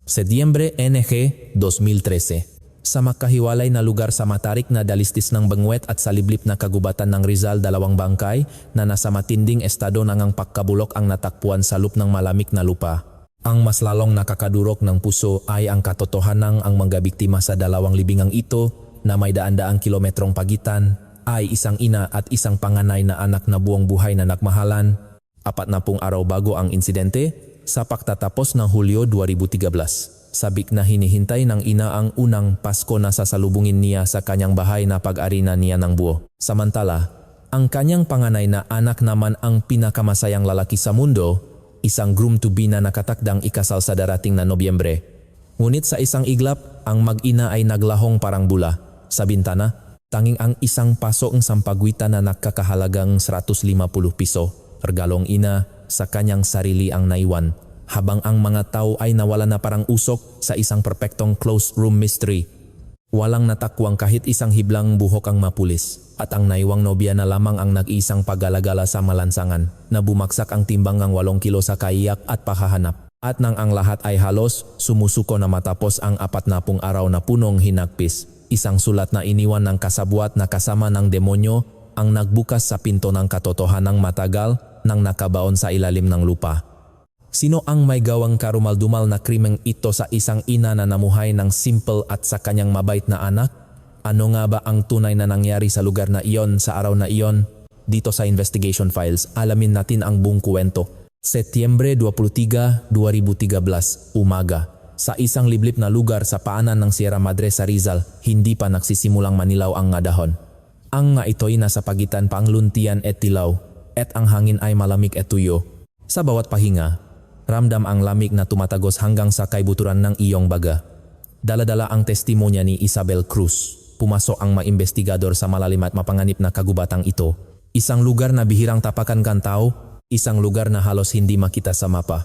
Setyembre NG 2013. Sa makahiwalay na lugar sa matarik na dalistis ng Benguet at sa liblib na kagubatan ng Rizal, dalawang bangkay na nasa matinding estado ng ang pagkabulok ang natakpuan sa loop ng malamig na lupa. Ang mas lalong nakakadurok ng puso ay ang katotohanang ang mga biktima sa dalawang libingang ito na may daan-daang kilometrong pagitan ay isang ina at isang panganay na anak na buong buhay na nagmahalan. 40 araw bago ang insidente, sa pagtatapos ng Hulyo 2013. Sabik na hinihintay ng ina ang unang Pasko na sasalubungin niya sa kanyang bahay na pag-arina niya ng buo. Samantala, ang kanyang panganay na anak naman ang pinakamasayang lalaki sa mundo, isang groom-to-be na nakatakdang ikasal sa darating na Nobyembre. Ngunit sa isang iglap, ang mag-ina ay naglahong parang bula. Sa bintana, tanging ang isang paso ang sampagwita na nakakahalagang 150 piso. Regalong ina sa kanyang sarili ang naiwan. Habang ang mga tao ay nawala na parang usok sa isang perpektong closed room mystery. Walang natakwang kahit isang hiblang buhok ang mapulis at ang naiwang nobya na lamang ang nag-iisang paggalagala sa malansangan na bumaksak ang timbang ng 8 kilo sa kaiyak at pahahanap. At nang ang lahat ay halos sumusuko na matapos ang 40 araw na punong hinagpis, isang sulat na iniwan ng kasabwat na kasama ng demonyo ang nagbukas sa pinto ng katotohanang matagal nang nakabaon sa ilalim ng lupa. Sino ang may gawang karumaldumal na krimeng ito sa isang ina na namuhay ng simple at sa kanyang mabait na anak? Ano nga ba ang tunay na nangyari sa lugar na iyon sa araw na iyon? Dito sa Investigation Files, alamin natin ang buong kwento. Setyembre 23, 2013, umaga. Sa isang liblib na lugar sa paanan ng Sierra Madre sa Rizal, hindi pa nagsisimulang manilaw ang nga dahon. Ang nga ito'y nasa pagitan pa ang luntian et tilaw, at ang hangin ay malamig et tuyo. Sa bawat pahinga, ramdam ang lamig na tumatagos hanggang sa kaibuturan ng iyong baga. Dala-dala ang testimonya ni Isabel Cruz. Pumasok ang mga investigador sa malalim at mapanganib na kagubatang ito. Isang lugar na bihirang tapakan kan tao, isang lugar na halos hindi makita sa mapa.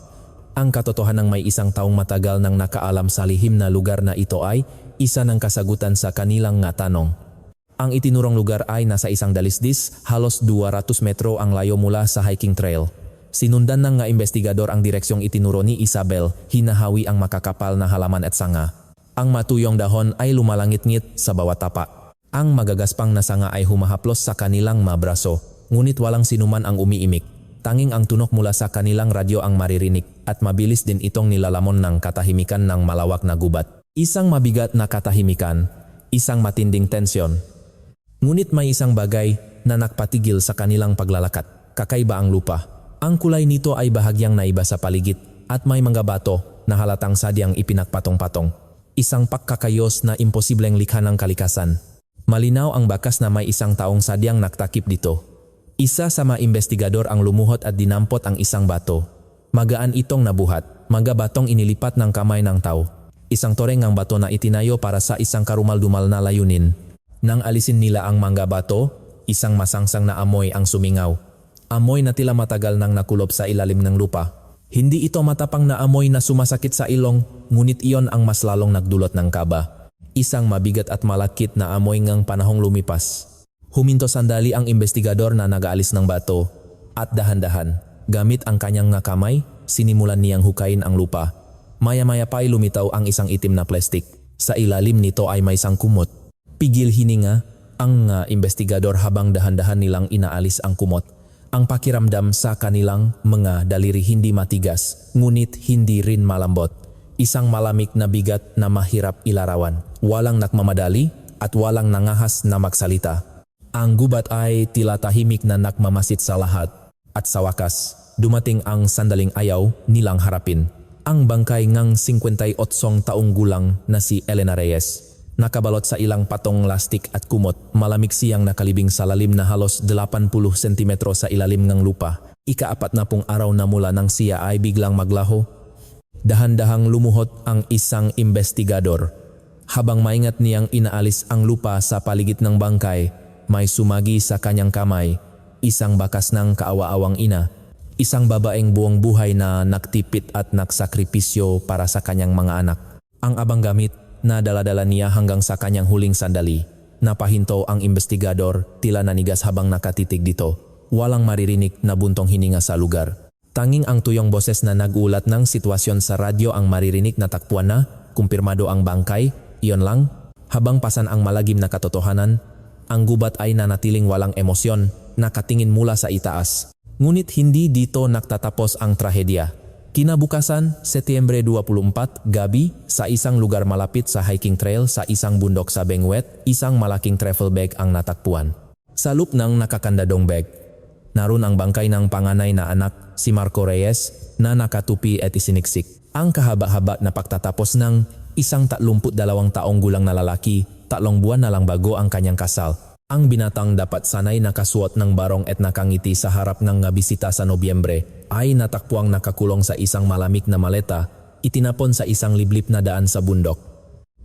Ang katotohanan ng may isang taong matagal nang nakaalam sa lihim na lugar na ito ay isa ng kasagutan sa kanilang nga tanong. Ang itinurong lugar ay nasa isang dalisdis, halos 200 metro ang layo mula sa hiking trail. Sinundan ng nga investigador ang direksyong itinuro ni Isabel, hinahawi ang makakapal na halaman at sanga. Ang matuyong dahon ay lumalangit-ngit sa bawat tapak. Ang magagaspang na sanga ay humahaplos sa kanilang mabraso, ngunit walang sinuman ang umiimik. Tanging ang tunok mula sa kanilang radyo ang maririnig at mabilis din itong nilalamon ng katahimikan ng malawak na gubat. Isang mabigat na katahimikan, isang matinding tensyon. Ngunit may isang bagay na nagpatigil sa kanilang paglalakad, kakaiba ang lupa. Ang kulay nito ay bahagyang naiba sa paligid at may mga bato na halatang sadyang ipinagpatong-patong. Isang pagkakayos na imposibleng likha ng kalikasan. Malinaw ang bakas na may isang taong sadyang naktakip dito. Isa sa mga investigador ang lumuhot at dinampot ang isang bato. Magaan itong nabuhat, mga batong inilipat ng kamay ng tao. Isang toreng ang bato na itinayo para sa isang karumal-dumal na layunin. Nang alisin nila ang mga bato, isang masangsang na amoy ang sumingaw. Amoy na tila matagal nang nakulob sa ilalim ng lupa. Hindi ito matapang na amoy na sumasakit sa ilong, ngunit iyon ang mas lalong nagdulot ng kaba. Isang mabigat at malakit na amoy ngang panahong lumipas. Huminto sandali ang investigador na nag-aalis ng bato at dahan-dahan, gamit ang kanyang nga kamay, sinimulan niyang hukayin ang lupa. Maya-maya pa ay lumitaw ang isang itim na plastik. Sa ilalim nito ay may sangkumot. Pigil hininga ang investigador habang dahan-dahan nilang inaalis ang kumot. Ang pakiramdam sa kanilang mga daliri hindi matigas, ngunit hindi rin malambot. Isang malamig na bigat na mahirap ilarawan. Walang nakmamadali at walang nangahas na magsalita. Ang gubat ay tila tahimik na nakmamasid sa lahat. At sa wakas, dumating ang sandaling ayaw nilang harapin. Ang bangkay ngang 58 taong gulang na si Elena Reyes. Nakabalot sa ilang patong lastik at kumot, malamig siyang nakalibing sa lalim na halos 80 sentimetro sa ilalim ng lupa. Ika-40 araw na mula nang siya ay biglang maglaho. Dahan-dahang lumuhot ang isang investigador. Habang maingat niyang inaalis ang lupa sa paligid ng bangkay, may sumagi sa kanyang kamay, isang bakas ng kaawa-awang ina. Isang babaeng buong buhay na nagtipit at nagsakripisyo para sa kanyang mga anak. Ang abang gamit na dala-dala niya hanggang sa kanyang huling sandali. Napahinto ang investigador, tila nanigas habang nakatitig dito. Walang maririnig na buntong hininga sa lugar. Tanging ang tuyong boses na nag-uulat ng sitwasyon sa radyo ang maririnig na takpuan na, kumpirmado ang bangkay, iyon lang. Habang pasan ang malagim na katotohanan, ang gubat ay nanatiling walang emosyon, nakatingin mula sa itaas. Ngunit hindi dito nagtatapos ang trahedya. Kinabukasan, Setyembre 24, gabi, sa isang lugar malapit sa hiking trail sa isang bundok sa Benguet, isang malaking travel bag ang natakpuan. Sa loop ng nakakandadong bag, naroon ang bangkay ng panganay na anak, si Marco Reyes, na nakatupi at isiniksik. Ang kahaba-haba na pagtatapos ng isang 32 taong gulang na lalaki, 3 buwan na lang bago ang kanyang kasal. Ang binatang dapat sanay nakasuot ng barong at nakangiti sa harap ng bisita sa Nobyembre ay natakpuang nakakulong sa isang malamig na maleta, itinapon sa isang liblib na daan sa bundok.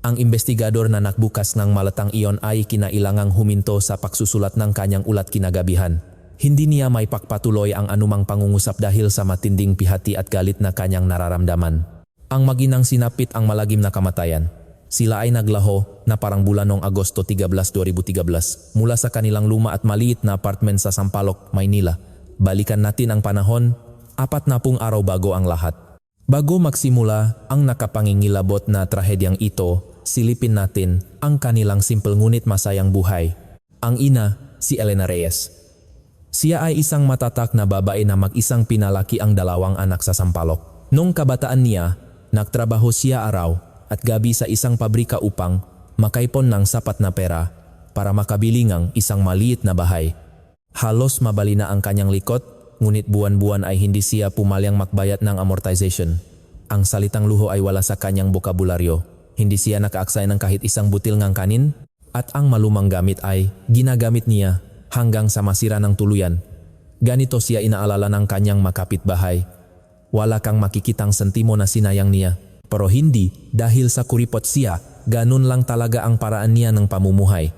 Ang investigador na nagbukas ng maletang iyon ay kinailangang huminto sa pagsusulat ng kanyang ulat kinagabihan. Hindi niya may pagpatuloy ang anumang pangungusap dahil sa matinding pihati at galit na kanyang nararamdaman. Ang maginang sinapit ang malagim na kamatayan. Sila ay naglaho na parang bulan noong Agosto 13, 2013 mula sa kanilang luma at maliit na apartment sa Sampaloc, Maynila. Balikan natin ang panahon, 40 araw bago ang lahat. Bago magsimula ang nakapangingilabot na trahedyang ito, silipin natin ang kanilang simple ngunit masayang buhay. Ang ina, si Elena Reyes. Siya ay isang matatak na babae na mag-isang pinalaki ang 2 anak sa Sampaloc. Noong kabataan niya, nagtrabaho siya araw at gabi sa isang pabrika upang makaipon ng sapat na pera para makabili ng isang maliit na bahay. Halos mabali na ang kanyang likod, ngunit buwan-buwan ay hindi siya pumalyang makbayad ng amortization. Ang salitang luho ay wala sa kanyang bokabularyo. Hindi siya nakaaksay ng kahit isang butil ng kanin at ang malumang gamit ay ginagamit niya hanggang sa masira ng tuluyan. Ganito siya inaalala ng kanyang makapitbahay. Wala kang makikitang sentimo na sinayang niya. Pero hindi dahil sa kuripot siya, ganun lang talaga ang paraan niya ng pamumuhay.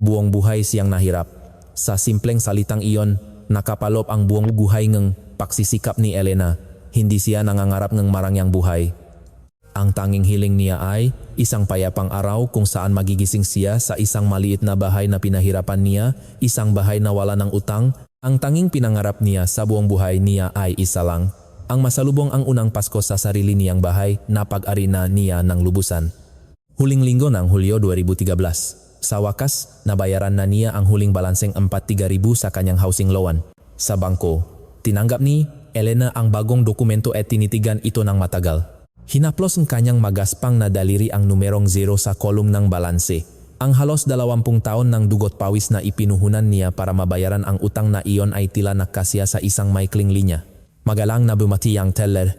Buong buhay siyang nahirap. Sa simpleng salitang iyon, nakapalop ang buong buhay ng pagsisikap ni Elena. Hindi siya nangangarap ng marangyang buhay. Ang tanging hiling niya ay isang payapang araw kung saan magigising siya sa isang maliit na bahay na pinahirapan niya, isang bahay na wala ng utang. Ang tanging pinangarap niya sa buong buhay niya ay isa lang. Ang masalubong ang unang Pasko sa sarili niyang bahay na pag-ari na niya ng lubusan. Huling linggo ng Hulyo 2013. Sa wakas, nabayaran na niya ang huling balanseng 43,000 sa kanyang housing loan. Sa bangko, tinanggap ni Elena ang bagong dokumento at tinitigan ito ng matagal. Hinaplos ng kanyang magaspang na daliri ang numerong 0 sa kolum ng balanse. Ang halos 20 taon ng dugot pawis na ipinuhunan niya para mabayaran ang utang na iyon ay tila nakasya sa isang maikling linya. Magalang na bumati ang teller.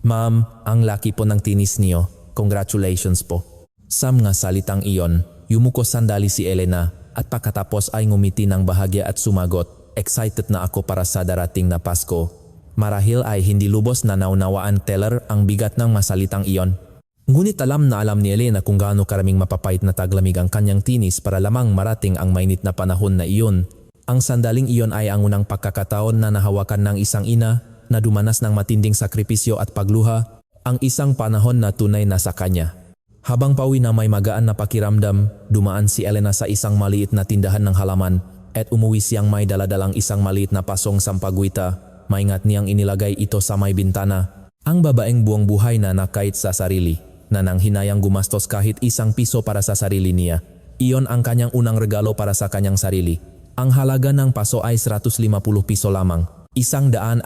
Ma'am, ang laki po ng tinis niyo. Congratulations po. Sa mga salitang iyon, yumuko sandali si Elena at pagkatapos ay ngumiti ng bahagya at sumagot, excited na ako para sa darating na Pasko. Marahil ay hindi lubos na naunawaan teller ang bigat ng masalitang iyon. Ngunit alam na alam ni Elena kung gaano karaming mapapait na taglamig ang kanyang tinis para lamang marating ang mainit na panahon na iyon. Ang sandaling iyon ay ang unang pagkakataon na nahawakan ng isang ina na dumanas ng matinding sakripisyo at pagluha, ang isang panahon na tunay na sa kanya. Habang pauwi na may magaan na pakiramdam, dumaan si Elena sa isang maliit na tindahan ng halaman at umuwi siyang may daladalang isang maliit na pasong sampagwita. Maingat niyang inilagay ito sa may bintana. Ang babaeng buong buhay na nakait sa sarili, na nang hinayang gumastos kahit ₱1 para sa sarili niya. Iyon ang kanyang unang regalo para sa kanyang sarili. Ang halaga ng paso ay ₱150 lamang, ₱150.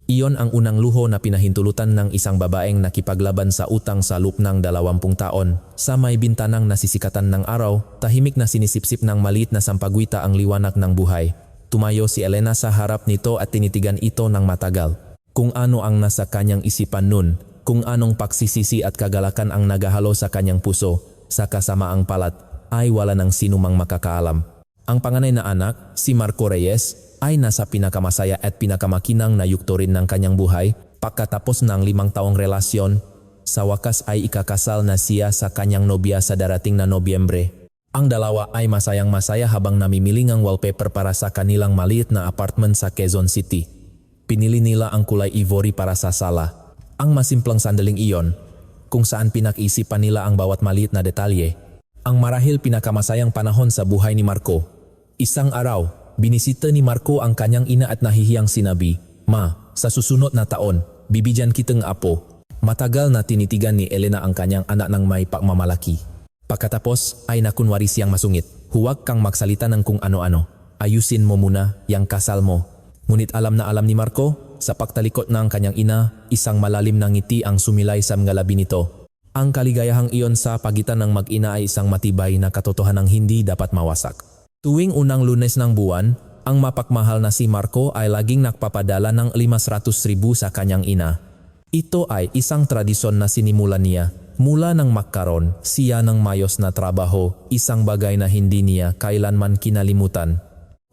Iyon ang unang luho na pinahintulutan ng isang babaeng nakipaglaban sa utang sa loob ng 20 taon. Sa may bintanang nasisikatan ng araw, tahimik na sinisipsip ng maliit na sampagwita ang liwanag ng buhay. Tumayo si Elena sa harap nito at tinitigan ito ng matagal. Kung ano ang nasa kanyang isipan nun, kung anong pagsisisi at kagalakan ang nagahalo sa kanyang puso, sa kasamaang palat, ay wala ng sinumang makakaalam. Ang panganay na anak, si Marco Reyes, ay nasa pinakamasaya at pinakamakinang na yugto rin ng kanyang buhay. Pagkatapos ng 5 taong relasyon, sa wakas ay ikakasal na siya sa kanyang nobya sa darating na Nobyembre. Ang dalawa ay masayang-masaya habang namimili ng wallpaper para sa kanilang maliit na apartment sa Quezon City. Pinili nila ang kulay ivory para sa sala. Ang masimplang sandaling iyon, kung saan pinag-isipan nila ang bawat maliit na detalye. Ang marahil pinakamasayang panahon sa buhay ni Marco. Isang araw, binisita ni Marco ang kanyang ina at nahihiyang sinabi, Ma, sa susunod na taon, bibigyan kitang apo. Matagal na tinitigan ni Elena ang kanyang anak ng may pagmamalaki. Pagkatapos ay nakunwari siyang masungit. Huwag kang magsalita ng kung ano-ano. Ayusin mo muna yang kasal mo. Ngunit alam na alam ni Marco, sa pagtalikod ng kanyang ina, isang malalim na ngiti ang sumilay sa mga labi nito. Ang kaligayahang iyon sa pagitan ng mag-ina ay isang matibay na katotohanang hindi dapat mawasak. Tuwing unang Lunes ng buwan, ang mapagmahal na si Marco ay laging nagpapadala ng 500,000 sa kanyang ina. Ito ay isang tradisyon na sinimulan niya. Mula nang magkaroon siya ng mayos na trabaho, isang bagay na hindi niya kailanman kinalimutan.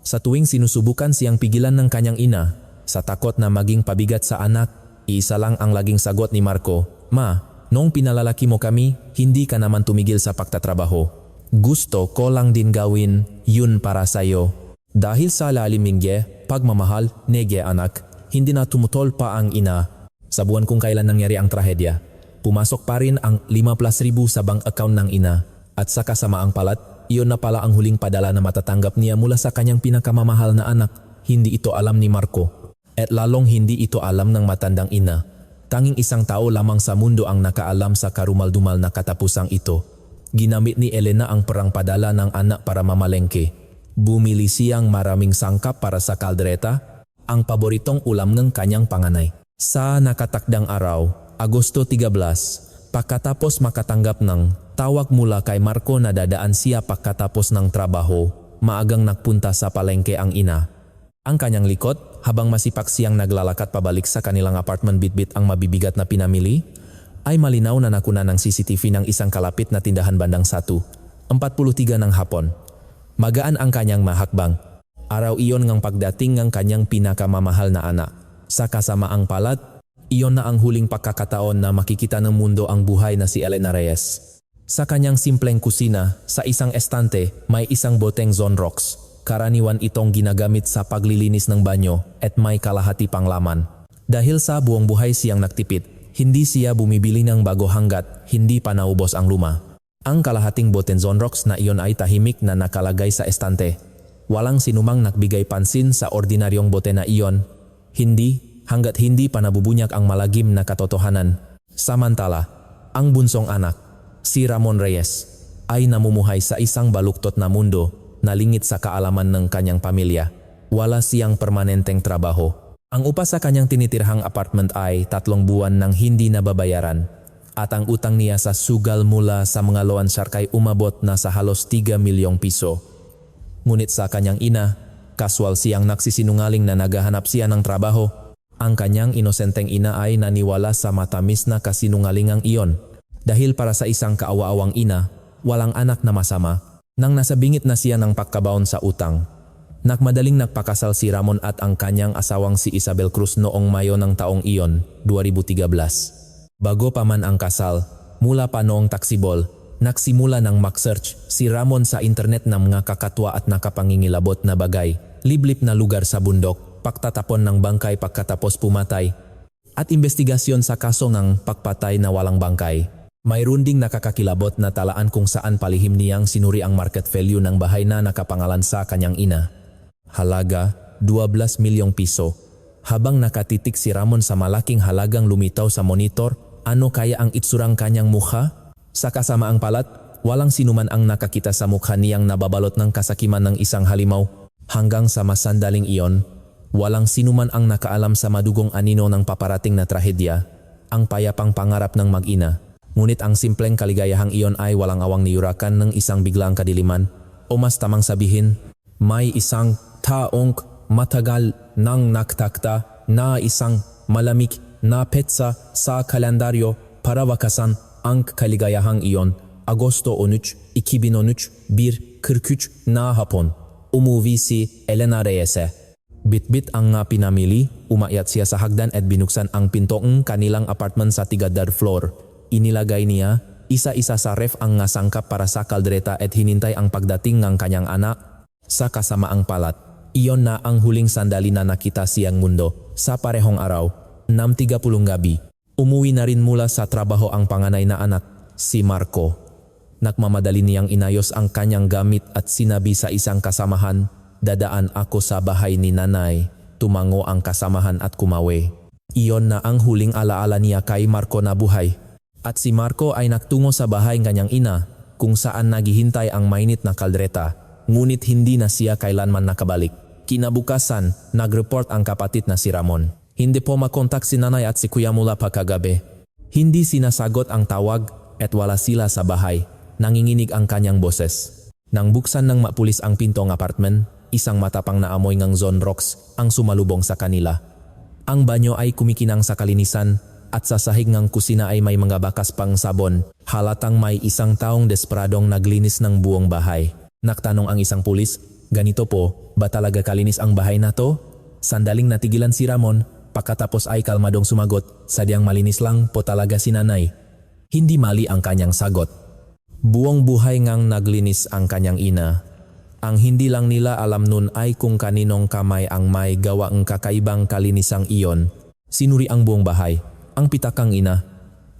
Sa tuwing sinusubukan siyang pigilan ng kanyang ina, sa takot na maging pabigat sa anak, isa lang ang laging sagot ni Marco, "Ma, noong pinalalaki mo kami, hindi ka naman tumigil sa pagtatrabaho. Gusto ko lang din gawin yun para sa'yo." Dahil sa lalimingge, pagmamahal, nege anak, hindi na tumutol pa ang ina. Sa buwan kung kailan nangyari ang trahedya, pumasok pa rin ang 15,000 sa bank account ng ina. At sa kasamaang palad, iyon na pala ang huling padala na matatanggap niya mula sa kanyang pinakamamahal na anak. Hindi ito alam ni Marco. At lalong hindi ito alam ng matandang ina. Tanging isang tao lamang sa mundo ang nakaalam sa karumal-dumal na katapusang ito. Ginamit ni Elena ang perang padala ng anak para mamalengke. Bumili siyang maraming sangkap para sa kaldereta, ang paboritong ulam ng kanyang panganay. Sa nakatakdang araw, Agosto 13, pagkatapos makatanggap ng tawag mula kay Marco na dadaan siya pagkatapos ng trabaho, maagang nagpunta sa palengke ang ina. Ang kanyang likod, habang masipak siyang naglalakad pabalik sa kanilang apartment bitbit ang mabibigat na pinamili, ay malinaw na nakuna ng CCTV ng isang kalapit na tindahan bandang 1:43 ng hapon. Magaan ang kanyang mahakbang. Araw iyon ngang pagdating ng kanyang pinakamamahal na anak. Sa kasamaang palad, iyon na ang huling pagkakataon na makikita ng mundo ang buhay na si Elena Reyes. Sa kanyang simpleng kusina, sa isang estante, may isang boteng Zonrox. Karaniwan itong ginagamit sa paglilinis ng banyo at may kalahati pang laman. Dahil sa buong buhay siyang nagtipid, hindi siya bumibili ng bago hanggat hindi pa naubos ang luma. Ang kalahating boteng Zonrox na iyon ay tahimik na nakalagay sa estante. Walang sinumang nagbigay pansin sa ordinaryong bote na iyon. Hindi, hanggat hindi pa nabubunyak ang malagim na katotohanan. Samantala, ang bunsong anak, si Ramon Reyes, ay namumuhay sa isang baluktot na mundo na lingit sa kaalaman ng kanyang pamilya. Wala siyang permanenteng trabaho. Ang upa sa kanyang tinitirhang apartment ay 3 buwan nang hindi nababayaran. At ang utang niya sa sugal mula sa mga loan shark ay umabot na sa halos 3 milyong piso. Ngunit sa kanyang ina, kaswal siyang nagsisinungaling na naghahanap siya ng trabaho. Ang kanyang inosenteng ina ay naniwala sa matamis na kasinungalingang iyon. Dahil para sa isang kaawa-awang ina, walang anak na masama. Nang nasa bingit na siya ng pagkabaon sa utang, nagmadaling nagpakasal si Ramon at ang kanyang asawang si Isabel Cruz noong Mayo ng taong iyon, 2013. Bago pa man ang kasal, mula pa noong taksibol, nagsimula ng mag-search si Ramon sa internet ng mga kakatwa at nakapangingilabot na bagay, liblib na lugar sa bundok, pagtatapon ng bangkay pagkatapos pumatay, at investigasyon sa kaso ng pagpatay na walang bangkay. Mayroon ding nakakakilabot na talaan kung saan palihim niyang sinuri ang market value ng bahay na nakapangalan sa kanyang ina. Halaga, 12 milyong piso. Habang nakatitik si Ramon sa malaking halagang lumitaw sa monitor, ano kaya ang itsurang kanyang mukha? Sa kasamaang palad, walang sinuman ang nakakita sa mukha niyang nababalot ng kasakiman ng isang halimaw. Hanggang sa masandaling iyon, walang sinuman ang nakaalam sa madugong anino ng paparating na trahedya, ang payapang pangarap ng mag-ina. Ngunit ang simpleng kaligayahang iyon ay walang awang niyurakan ng isang biglang kadiliman, o mas tamang sabihin, may isang taong matagal nang naktakta na isang malamig na petsa sa kalendaryo para wakasan ang kaligayahang iyon. Agosto 13, 2013, 1:43 na hapon. Umuwi si Elena Reyes. Bitbit ang pinamili, umakyat siya sa hagdan at binuksan ang pinto ng kanilang apartment sa 3rd floor. Inilagay niya isa-isa sa ref ang sangkap para sa kaldereta at hinintay ang pagdating ng kanyang anak. Sa kasamaang palad, iyon na ang huling sandali na nakita siyang mundo. Sa parehong araw, 6:30 gabi, umuwi na rin mula sa trabaho ang panganay na anak, si Marco. Nagmamadali niyang inayos ang kanyang gamit at sinabi sa isang kasamahan, "Dadaan ako sa bahay ni nanay. tumango ang kasamahan at kumawi. Iyon na ang huling alaala niya kay Marco na buhay. At si Marco ay nagtungo sa bahay ng kanyang ina kung saan naghihintay ang mainit na kaldreta, ngunit hindi na siya kailanman nakabalik. Kinabukasan, nag-report ang kapatid na si Ramon. Hindi po makontak si nanay at si kuya mula pagkagabi. Hindi sinasagot ang tawag at wala sila sa bahay. Nanginginig ang kanyang boses. Nang buksan ng mapulis ang pinto ng apartment, isang matapang na amoy ng Zonrox ang sumalubong sa kanila. Ang banyo ay kumikinang sa kalinisan at sa sahig ng kusina ay may mga bakas pang sabon. Halatang may isang taong desperadong naglinis ng buong bahay. Nagtanong ang isang pulis, "Ganito po, ba talaga kalinis ang bahay na to?" Sandaling natigilan si Ramon, pagkatapos ay kalmadong sumagot, "Sadyang malinis lang po talaga si nanay." Hindi mali ang kanyang sagot. Buong buhay ngang naglinis ang kanyang ina. Ang hindi lang nila alam nun ay kung kaninong kamay ang may gawa ang kakaibang kalinisang iyon. Sinuri ang buong bahay, ang pitakang ina,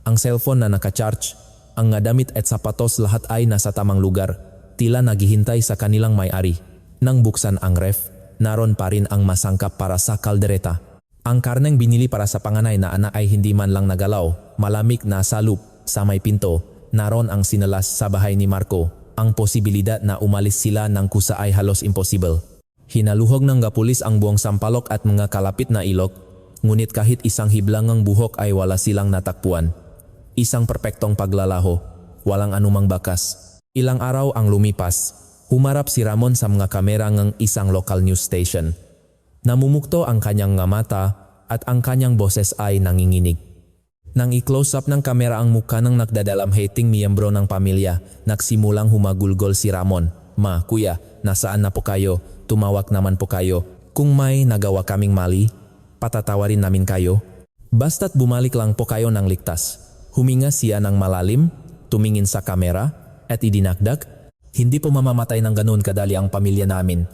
ang cellphone na nakacharge, ang nga damit at sapatos lahat ay nasa tamang lugar, tila naghihintay sa kanilang may-ari. Nang buksan ang ref, naron pa rin ang masangkap para sa kaldereta. Ang karneng binili para sa panganay na anak ay hindi man lang nagalaw, malamig na sa loop, sa may pinto. Naron ang sinalas sa bahay ni Marco. Ang posibilidad na umalis sila ng kusa ay halos impossible. Hinaluhog ng gapulis ang buong sampalok at mga kalapit na ilok, ngunit kahit isang hiblangang buhok ay wala silang natakpuan. Isang perpektong paglalaho, walang anumang bakas. Ilang araw ang lumipas, humarap si Ramon sa mga kamera ng isang local news station. Namumukto ang kanyang nga mata at ang kanyang boses ay nanginginig. Nang i-close up ng kamera ang mukha ng nagdadalamhating miyembro ng pamilya, nagsimulang humagulgol si Ramon. "Ma, kuya, nasaan na po kayo? Tumawag naman po kayo. Kung may nagawa kaming mali, patatawarin namin kayo. Basta't bumalik lang po kayo ng ligtas." Huminga siya ng malalim, tumingin sa kamera, at idinagdag, "Hindi po mamamatay ng ganoon kadali ang pamilya namin."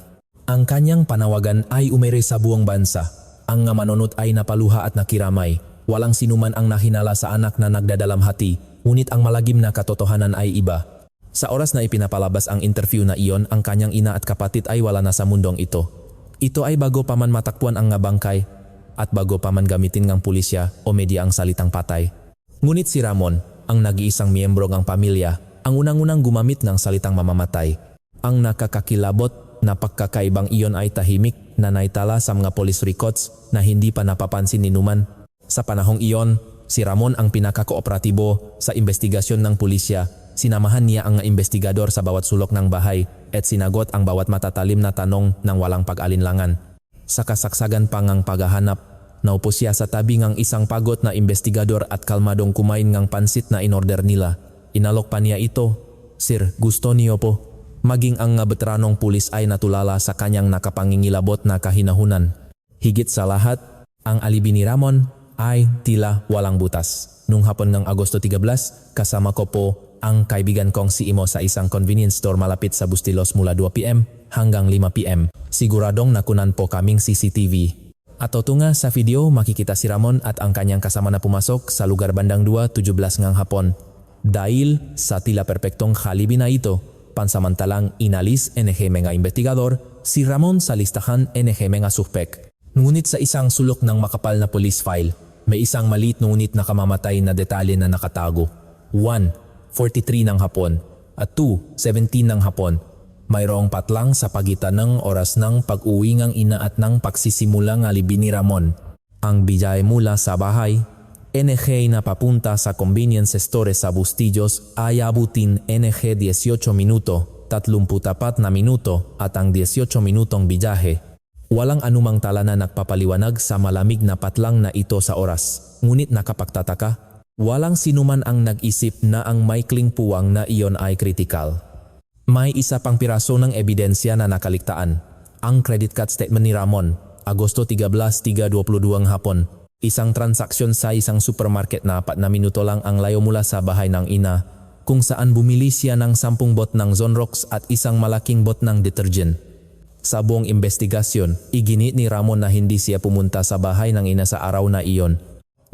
Ang kanyang panawagan ay umere sa buong bansa. Ang nga manunod ay napaluha at nakiramay. Walang sinuman ang nahinala sa anak na nagdadalamhati, ngunit ang malagim na katotohanan ay iba. Sa oras na ipinapalabas ang interview na iyon, ang kanyang ina at kapatid ay wala na sa mundong ito. Ito ay bago pa man matakpuan ang nga bangkay at bago pa man gamitin ng pulisya o media ang salitang patay. Ngunit si Ramon, ang nag-iisang miyembro ng pamilya, ang unang-unang gumamit ng salitang mamamatay. Ang nakakakilabot na pagkakaibang iyon ay tahimik na naitala sa mga police records na hindi pa napapansin ni Numan. Sa panahong iyon, si Ramon ang pinaka-kooperatibo sa investigasyon ng pulisya. Sinamahan niya ang investigador sa bawat sulok ng bahay at sinagot ang bawat matatalim na tanong ng walang pag-alinlangan. Sa kasagsagan pang ang paghahanap, naupo siya sa tabi ng isang pagod na investigador at kalmadong kumain ng pansit na inorder nila. Inalok pa niya ito, "Sir, gusto niyo po?" Maging ang nga veteranong pulis ay natulala sa kanyang nakapangingilabot na kahinahunan. Higit sa lahat, ang alibi ni Ramon ay tila walang butas. Nung hapon ng Agosto 13, kasama ko po ang kaibigan kong si Imo sa isang convenience store malapit sa Bustilos mula 2 p.m. hanggang 5 p.m. Siguradong nakunan po kaming CCTV. At tunga sa video, makikita si Ramon at ang kanyang kasama na pumasok sa lugar bandang 2:17 ng hapon. Dahil sa tila perpektong halibi na ito, pansamantalang inalis NG mga investigador si Ramon sa listahan NG mga suspek. Ngunit sa isang sulok ng makapal na police file, may isang maliit ngunit nakamamatay na detalye na nakatago. 1:43 ng hapon at 2:17 ng hapon. Mayroong patlang sa pagitan ng oras ng pag-uwi ng ina at ng pagsisimula ng alibi ni Ramon. Ang biyahe mula sa bahay, NG na papunta sa convenience store sa Bustillos ay abutin NG 18 minuto, 34 na minuto at ang 18 minutong biyahe. Walang anumang tala na nagpapaliwanag sa malamig na patlang na ito sa oras. Ngunit nakapagtataka, walang sinuman ang nag-isip na ang maikling puwang na iyon ay kritikal. May isa pang piraso ng ebidensya na nakaligtaan. Ang credit card statement ni Ramon, Agosto 13, 3:22 hapon. Isang transaksyon sa isang supermarket na 4 na minuto lang ang layo mula sa bahay ng ina, kung saan bumili siya ng 10 bot ng Zonrox at isang malaking bot ng detergent. Sa buong investigasyon, iginit ni Ramon na hindi siya pumunta sa bahay ng ina sa araw na iyon.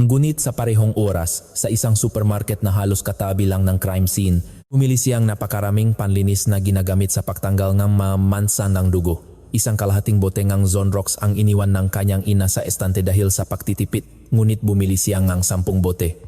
Ngunit sa parehong oras, sa isang supermarket na halos katabi lang ng crime scene, bumili siyang napakaraming panlinis na ginagamit sa pagtanggal ng mga mansa ng dugo. Isang kalahating bote ngang Zonrox ang iniwan ng kanyang ina sa estante dahil sa pagtitipid, ngunit bumili siya ngang 10 bote.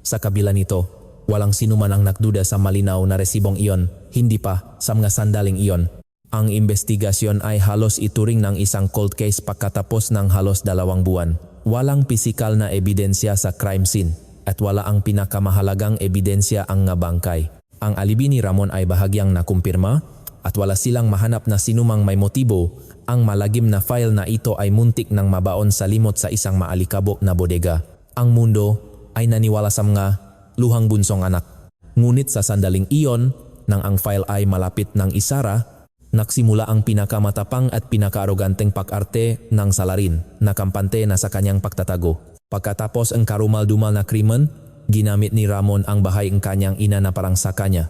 Sa kabila nito, walang sino man ang nakduda sa malinaw na resibong iyon, hindi pa sa mga sandaling iyon. Ang investigasyon ay halos ituring ng isang cold case pagkatapos ng halos 2 buwan. Walang pisikal na ebidensya sa crime scene at wala ang pinakamahalagang ebidensya ang nga bangkay. Ang alibi ni Ramon ay bahagyang nakumpirma at wala silang mahanap na sinumang may motibo. Ang malagim na file na ito ay muntik ng mabaon sa limot sa isang maalikabok na bodega. Ang mundo ay naniwala sa mga luhang bunsong anak. Ngunit sa sandaling iyon, nang ang file ay malapit ng isara, nagsimula ang pinakamatapang at pinakaaroganteng pag-arte ng salarin na kampante na sa kanyang pagtatago. Pagkatapos ang karumal-dumal na krimen, ginamit ni Ramon ang bahay ng kanyang ina na parang sa kanya.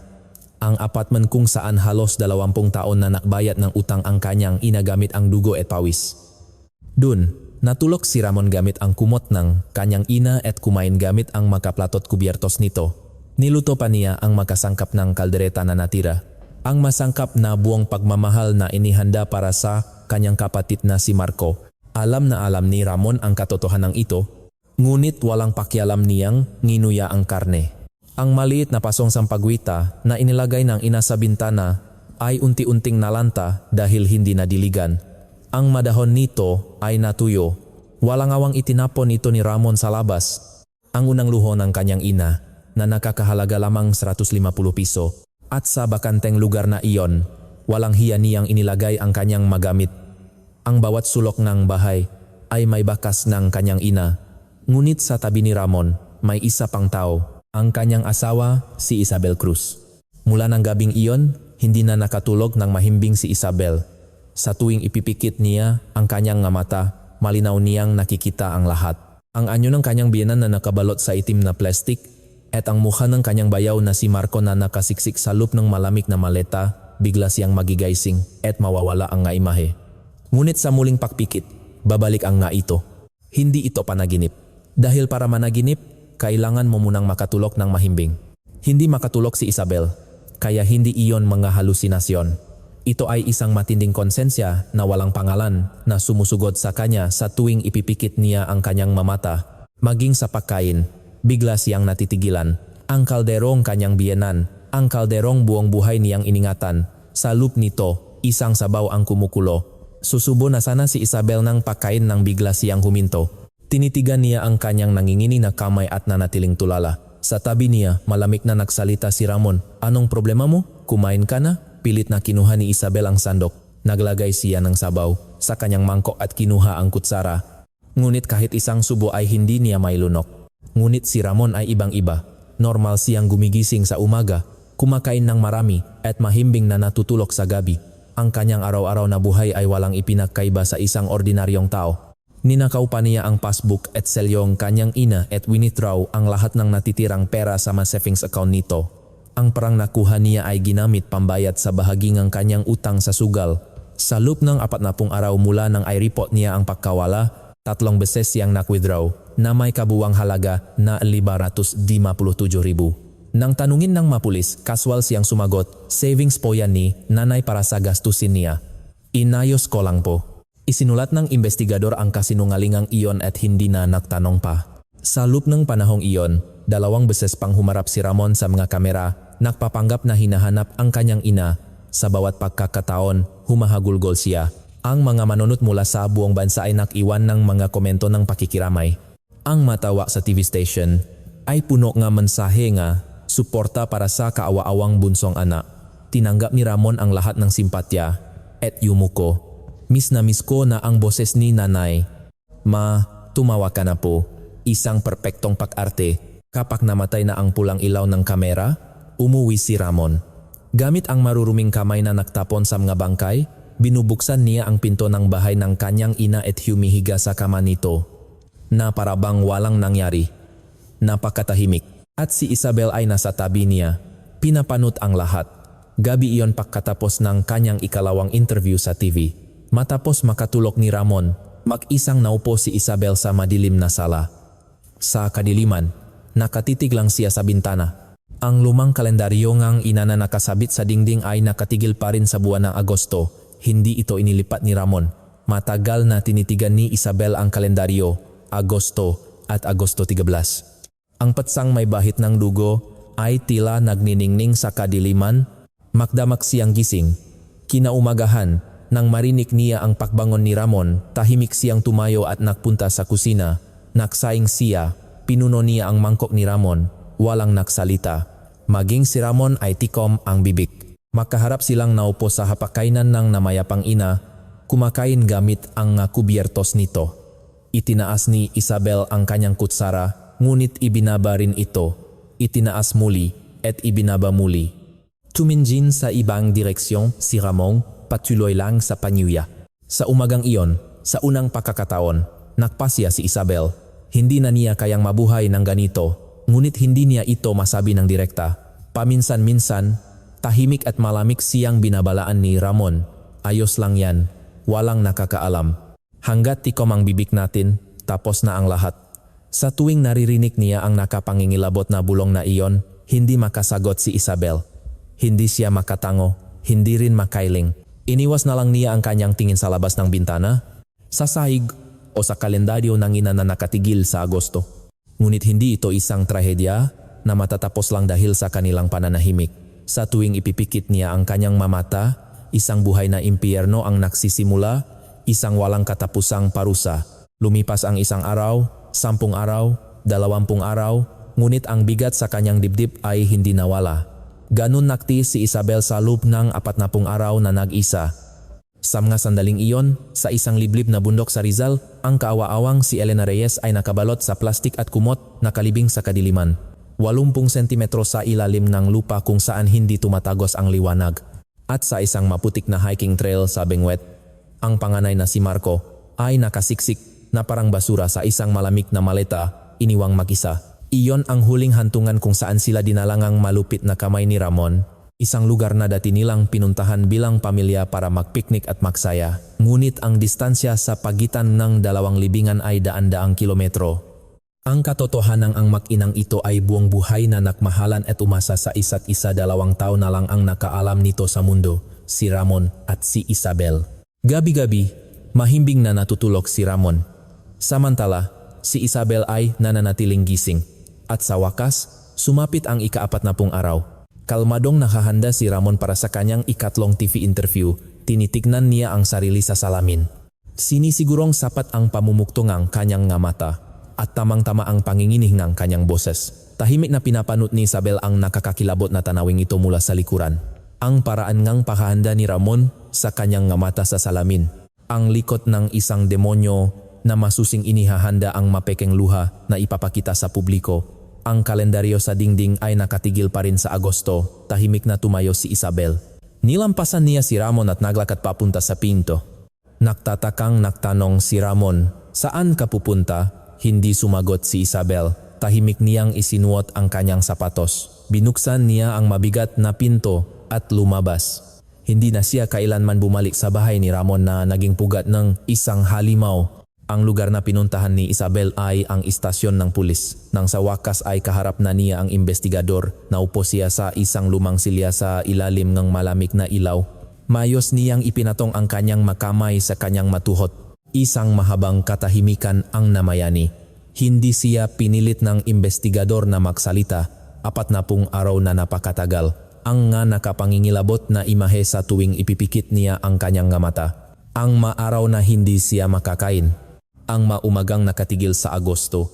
Ang apartment kung saan halos 20 taon na nakbayad ng utang ang kanyang ina gamit ang dugo at pawis. Dun, natulog si Ramon gamit ang kumot ng kanyang ina at kumain gamit ang makaplatot kubyertos nito. Niluto pa niya ang makasangkap ng kaldereta na natira. Ang masangkap na buong pagmamahal na inihanda para sa kanyang kapatid na si Marco. Alam na alam ni Ramon ang katotohanan ito, ngunit walang pakialam niyang nginuya ang karne. Ang maliit na pasong sampagwita na inilagay ng ina sa bintana ay unti-unting nalanta dahil hindi nadiligan. Ang madahon nito ay natuyo. Walang awang itinapon ito ni Ramon sa labas. Ang unang luho ng kanyang ina na nakakahalaga lamang 150 piso. At sa bakanteng lugar na iyon, walang hiya niyang inilagay ang kanyang magamit. Ang bawat sulok ng bahay ay may bakas ng kanyang ina. Ngunit sa tabi ni Ramon, may isa pang tao, ang kanyang asawa, si Isabel Cruz. Mula ng gabing iyon, hindi na nakatulog ng mahimbing si Isabel. Sa tuwing ipipikit niya ang kanyang mata, malinaw niyang nakikita ang lahat. Ang anyo ng kanyang biyenan na nakabalot sa itim na plastik at ang mukha ng kanyang bayaw na si Marco na nakasiksik sa loop ng malamig na maleta, bigla siyang magigaysing at mawawala ang nga imahe. Ngunit sa muling pagpikit, babalik ang nga ito. Hindi ito panaginip. Dahil para managinip, kailangan mo munang makatulog ng mahimbing. Hindi makatulog si Isabel, kaya hindi iyon mga halusinasyon. Ito ay isang matinding konsensya na walang pangalan na sumusugod sa kanya sa tuwing ipipikit niya ang kanyang mamata. Maging sa pagkain, bigla siyang natitigilan. Ang kalderong kanyang biyenan, ang kalderong buong buhay niyang iningatan. Sa loop nito, isang sabaw ang kumukulo. Susubo na sana si Isabel ng pagkain nang bigla siyang huminto. Tinitigan niya ang kanyang nangingini na kamay at nanatiling tulala. Sa tabi niya, malamig na nagsalita si Ramon. Anong problema mo? Kumain ka na? Pilit na kinuha ni Isabel ang sandok. Naglagay siya ng sabaw sa kanyang mangkok at kinuha ang kutsara. Ngunit kahit isang subo ay hindi niya mailunok. Ngunit si Ramon ay ibang-iba. Normal siyang gumigising sa umaga, kumakain ng marami at mahimbing na natutulog sa gabi. Ang kanyang araw-araw na buhay ay walang ipinagkaiba sa isang ordinaryong tao. Ninakaw pa niya ang passbook at selyong kanyang ina at winidraw ang lahat ng natitirang pera sa mga savings account nito. Ang perang nakuha niya ay ginamit pambayad sa bahagi ng kanyang utang sa sugal. Sa loop ng 40 araw mula nang i-report niya ang pagkawala, 3 beses siyang nak-withdraw na may kabuwang halaga na 557,000. Nang tanungin ng mapulis, kaswal siyang sumagot, savings po yan ni nanay para sa gastusin niya. Inayos ko lang po. Isinulat ng investigador ang kasinungalingang iyon at hindi na nagtanong pa. Sa loop ng panahong iyon, 2 beses pang humarap si Ramon sa mga kamera, nagpapanggap na hinahanap ang kanyang ina. Sa bawat pagkakataon, humahagulgol siya. Ang mga manunod mula sa buong bansa ay nakiwan ng mga komento ng pakikiramay. Ang matawa sa TV station ay puno nga mensahe nga suporta para sa kaawa-awang bunsong anak. Tinanggap ni Ramon ang lahat ng simpatya at yumuko. Miss na miss ko na ang boses ni nanay. Ma, tumawa ka na po. Isang perpektong pag-arte. Kapag namatay na ang pulang ilaw ng kamera, umuwi si Ramon. Gamit ang maruruming kamay na nagtapon sa mga bangkay, binubuksan niya ang pinto ng bahay ng kanyang ina at humihiga sa kama nito. Na parabang walang nangyari. Napakatahimik. At si Isabel ay nasa tabi niya. Pinapanot ang lahat. Gabi iyon pagkatapos ng kanyang ikalawang interview sa TV. Matapos makatulog ni Ramon, mag-isang naupo si Isabel sa madilim na sala. Sa kadiliman, nakatitig lang siya sa bintana. Ang lumang kalendaryo ngang ina na nakasabit sa dingding ay nakatigil pa rin sa buwan ng Agosto. hindi ito inilipat ni Ramon. Matagal na tinitigan ni Isabel ang kalendaryo, Agosto at Agosto 13. Ang patsang may bahit ng dugo ay tila nagniningning sa kadiliman. Magdamak siyang gising. Kinaumagahan, nang marinig niya ang pakbangon ni Ramon, tahimik siyang tumayo at nagpunta sa kusina. Naksaing siya, pinuno niya ang mangkok ni Ramon, walang naksalita. Maging si Ramon ay tikom ang bibig. Makaharap silang naupo sa hapakainan ng namayapang ina, kumakain gamit ang kubyertos nito. Itinaas ni Isabel ang kanyang kutsara, ngunit ibinaba rin ito. Itinaas muli at ibinaba muli. Tuminjin sa ibang direksyon si Ramon, patuloy lang sa panyuya. Sa umagang iyon, sa unang pakakataon, nakpasya si Isabel. Hindi na niya kayang mabuhay ng ganito, ngunit hindi niya ito masabi ng direkta. Paminsan-minsan, tahimik at malamig siyang binabalaan ni Ramon. Ayos lang yan, walang nakakaalam. Hanggat tikom ang bibig natin, tapos na ang lahat. Sa tuwing naririnig niya ang nakapangingilabot na bulong na iyon, hindi makasagot si Isabel. Hindi siya makatango, hindi rin makailing. Iniwas na lang niya ang kanyang tingin sa labas ng bintana, sa sahig o sa kalendaryo ng ina na nakatigil sa Agosto. Ngunit hindi ito isang trahedya na matatapos lang dahil sa kanilang pananahimik. Sa tuwing ipipikit niya ang kanyang mamata, isang buhay na impyerno ang nagsisimula, isang walang katapusang parusa. Lumipas ang isang araw, 10 araw, 20 araw, ngunit ang bigat sa kanyang dibdib ay hindi nawala. Ganun naktis si Isabel sa loob ng 40 araw na nag-isa. Sa mga sandaling iyon, sa isang liblib na bundok sa Rizal, ang kaawa-awang si Elena Reyes ay nakabalot sa plastik at kumot na kalibing sa kadiliman. 80 sentimetro sa ilalim ng lupa kung saan hindi tumatagos ang liwanag. At sa isang maputik na hiking trail sa Benguet, ang panganay na si Marco ay nakasiksik na parang basura sa isang malamig na maleta, iniwang mag-isa. Iyon ang huling hantungan kung saan sila dinalangang malupit na kamay ni Ramon, isang lugar na dati nilang pinuntahan bilang pamilya para magpiknik at magsaya. Ngunit ang distansya sa pagitan ng dalawang libingan ay daan-daang kilometro. Ang katotohanan ang mag-inang ito ay buong buhay na nakmahalan at umasa sa isa't isa. 2 taon na lang ang nakaalam nito sa mundo, si Ramon at si Isabel. Gabi-gabi, mahimbing na natutulog si Ramon. Samantala, si Isabel ay nananatiling gising. At sa wakas, sumapit ang ika-40 araw. Kalmadong nakahanda si Ramon para sa kanyang ikatlong TV interview. Tinitignan niya ang sarili sa salamin. Sinisigurong sapat ang pamumukto ng kanyang nga mata at tamang-tama ang panginginig ng kanyang boses. Tahimik na pinapanot ni Isabel ang nakakakilabot na tanawing ito mula sa likuran. Ang paraan ngang pakahanda ni Ramon sa kanyang nga mata sa salamin. Ang likot ng isang demonyo na masusing inihahanda ang mapekeng luha na ipapakita sa publiko. Ang kalendaryo sa dingding ay nakatigil pa rin sa Agosto. Tahimik na tumayo si Isabel. Nilampasan niya si Ramon at naglakad papunta sa pinto. Nagtatakang nagtanong si Ramon, "Saan ka pupunta?" Hindi sumagot si Isabel. Tahimik niyang isinuot ang kanyang sapatos. Binuksan niya ang mabigat na pinto at lumabas. Hindi na siya kailanman bumalik sa bahay ni Ramon na naging pugat ng isang halimaw. Ang lugar na pinuntahan ni Isabel ay ang istasyon ng pulis. Nang sa wakas ay kaharap na niya ang investigador. Naupo siya sa isang lumang silya sa ilalim ng malamig na ilaw. Mayos niyang ipinatong ang kanyang makamay sa kanyang matuhot. Isang mahabang katahimikan ang namayani. Hindi siya pinilit ng investigador na magsalita. 40 araw na napakatagal. Ang nga nakapangingilabot na imahe sa tuwing ipipikit niya ang kanyang nga mata. Ang maaraw na hindi siya makakain. Ang maumagang nakatigil sa Agosto.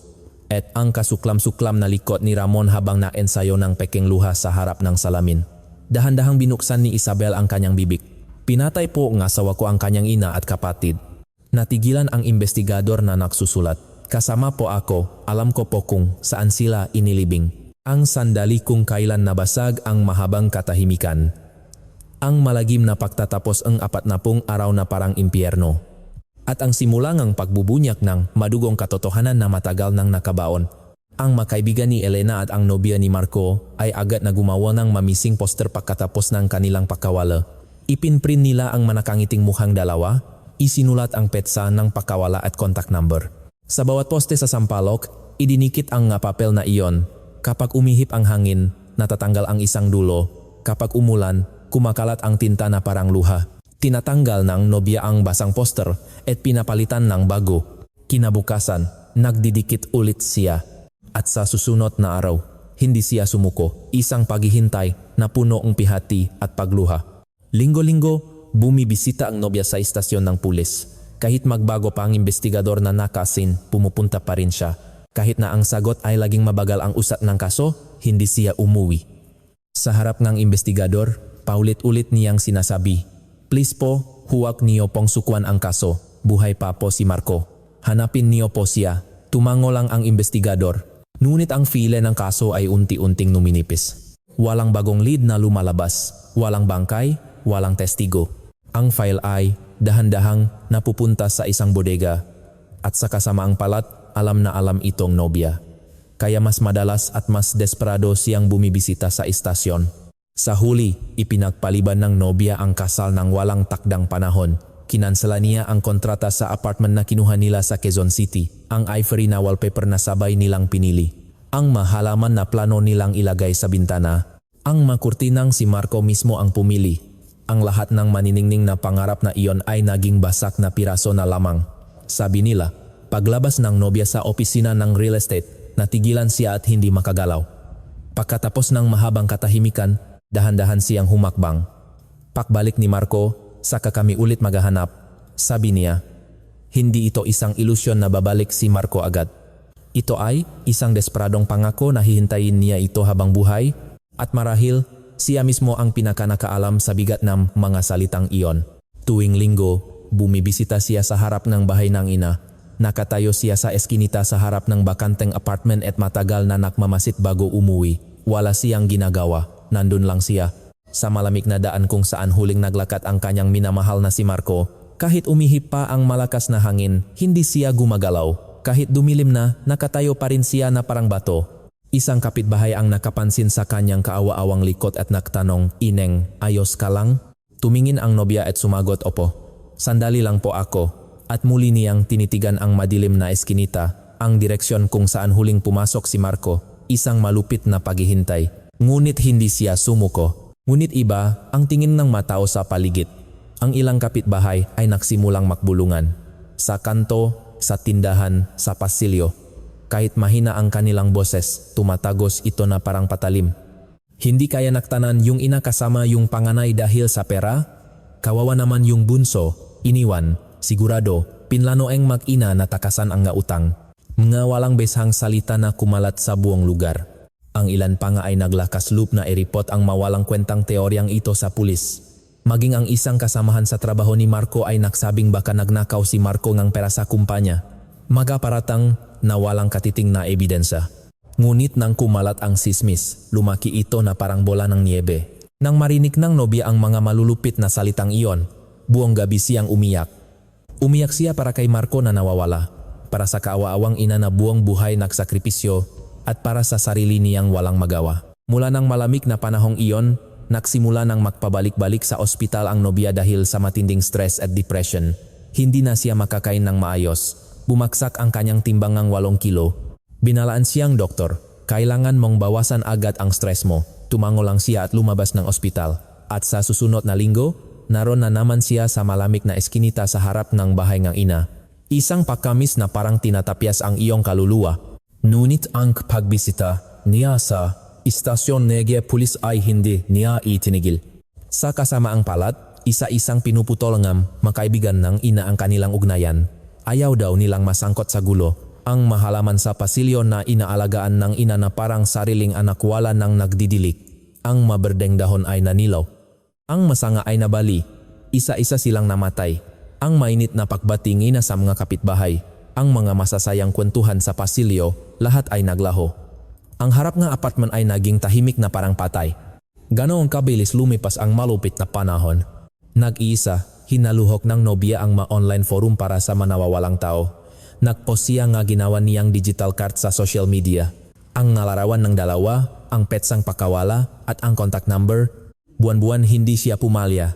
At ang kasuklam-suklam na likot ni Ramon habang naensayo ng pekeng luha sa harap ng salamin. Dahan-dahang binuksan ni Isabel ang kanyang bibig. "Pinatay po ng asawa ko ang kanyang ina at kapatid." Natigilan ang investigador na nagsusulat. "Kasama po ako, alam ko po kung saan sila inilibing." Ang sandali kung kailan nabasag ang mahabang katahimikan. Ang malagim na pagtatapos ang 40 araw na parang impyerno. At ang simula ng pagbubunyak ng madugong katotohanan na matagal nang nakabaon. Ang makaibigan ni Elena at ang nobya ni Marco ay agad na gumawa ng mamising poster pagkatapos ng kanilang pagkawala. Ipinprint nila ang manakangiting mukhang dalawa, isinulat ang petsa ng pagkawala at contact number. Sa bawat poste sa sampalok, idinikit ang papel na iyon. Kapag umihip ang hangin, natatanggal ang isang dulo. Kapag umulan, kumakalat ang tinta na parang luha. Tinatanggal ng nobya ang basang poster at pinapalitan ng bago. Kinabukasan, nagdidikit ulit siya. At sa susunod na araw, hindi siya sumuko. Isang paghihintay na puno ang pihati at pagluha. Linggo-linggo, bumibisita ang nobya sa istasyon ng pulis. Kahit magbago pa ang investigador na nakasin, pumupunta pa rin siya. Kahit na ang sagot ay laging mabagal ang usat ng kaso, hindi siya umuwi. Sa harap ng investigador, paulit-ulit niyang sinasabi, "Please po, huwag niyo pong sukuan ang kaso. Buhay pa po si Marco. Hanapin niyo po siya." Tumango lang ang investigador. Ngunit ang file ng kaso ay unti-unting numinipis. Walang bagong lead na lumalabas. Walang bangkay, walang testigo. Ang file ay dahan-dahang napupunta sa isang bodega. At sa kasamaang palat, alam na alam itong nobya. Kaya mas madalas at mas desperado siyang bumibisita sa istasyon. Sa huli, ipinagpaliban ng nobya ang kasal ng walang takdang panahon. Kinansela niya ang kontrata sa apartment na kinuha nila sa Quezon City. Ang ivory na wallpaper na sabay nilang pinili. Ang mahalaman na plano nilang ilagay sa bintana. Ang makurtinang si Marco mismo ang pumili. Ang lahat ng maniningning na pangarap na iyon ay naging basak na piraso na lamang. Sabi nila, paglabas ng nobya sa opisina ng real estate, natigilan siya at hindi makagalaw. Pagkatapos ng mahabang katahimikan, dahan-dahan siyang humakbang. Pagbalik ni Marco, saka kami ulit maghahanap. Sabi niya, hindi ito isang ilusyon na babalik si Marco agad. Ito ay isang desperadong pangako na hihintayin niya ito habang buhay at marahil siya mismo ang pinakanakaalam sa bigat ng mga salitang iyon. Tuwing linggo, bumibisita siya sa harap ng bahay ng ina. Nakatayo siya sa eskinita sa harap ng bakanteng apartment at matagal na nakmamasit bago umuwi. Wala siyang ginagawa, nandun lang siya. Sa malamig na daan kung saan huling naglakat ang kanyang minamahal na si Marco, kahit umihip pa ang malakas na hangin, hindi siya gumagalaw. Kahit dumilim na, nakatayo pa rin siya na parang bato. Isang kapitbahay ang nakapansin sa kanyang kaawa-awang likod at nagtanong, "Ineng, ayos ka lang?" Tumingin ang nobya at sumagot, "Opo. Sandali lang po ako." At muli niyang tinitigan ang madilim na eskinita, ang direksyon kung saan huling pumasok si Marco, isang malupit na paghihintay. Ngunit hindi siya sumuko. Ngunit iba ang tingin ng matao sa paligid. Ang ilang kapitbahay ay nagsimulang makbulungan. Sa kanto, sa tindahan, sa pasilyo. Kahit mahina ang kanilang boses, tumatagos ito na parang patalim. Hindi kaya naktanan yung ina kasama yung panganay dahil sa pera? Kawawa naman yung bunso, iniwan, sigurado, pinlanoeng mag-ina na takasan ang utang. Mga walang besang salita na kumalat sa buong lugar. Ang ilan pa nga ay naglakas loob na iripot ang mawalang kwentang teoryang ito sa pulis. Maging ang isang kasamahan sa trabaho ni Marco ay nagsabing baka nagnakaw si Marco ng pera sa kumpanya. Magaparatang na walang katiting na ebidensya. Ngunit nang kumalat ang sismis, lumaki ito na parang bola ng niebe. Nang marinig ng nobya ang mga malulupit na salitang iyon, buong gabi siyang umiyak. Umiyak siya para kay Marco na nawawala, para sa kaawa-awang ina na buong buhay nagsakripisyo, at para sa sarili niyang walang magawa. Mula ng malamig na panahong iyon, nagsimula ng magpabalik-balik sa ospital ang nobya dahil sa matinding stress at depression. Hindi na siya makakain ng maayos. Bumagsak ang kanyang timbang ng 8 kilo. Binalaan siyang doktor, "Kailangan mong bawasan agad ang stress mo." Tumango lang siya at lumabas ng ospital. At sa susunod na linggo, naroon na naman siya sa malamig na eskinita sa harap ng bahay ng ina. Isang pagkamis na parang tinatapyas ang iyong kaluluwa. Ngunit ang pagbisita niya sa istasyon ng pulis ay hindi niya itinigil. Sa kasamaang palat, isa-isang pinuputol ng makaibigan ng ina ang kanilang ugnayan. Ayaw daw nilang masangkot sa gulo. Ang mahalaman sa pasilyo na inaalagaan ng ina na parang sariling anak wala nang nagdidilik. Ang maberdeng dahon ay nanilaw. Ang masanga ay nabali. Isa-isa silang namatay. Ang mainit na pagbatingi na sa mga kapitbahay. Ang mga masasayang kwentuhan sa pasilyo, lahat ay naglaho. Ang harap ng apartment ay naging tahimik na parang patay. Ganoong kabilis lumipas ang malupit na panahon. Nag-iisa, hinaluhok ng nobya ang ma-online forum para sa manawawalang tao. Nagpost siya nga ginawa niyang digital card sa social media. Ang nalarawan ng dalawa, ang petsang pakawala at ang contact number. Buwan-buwan hindi siya pumalya.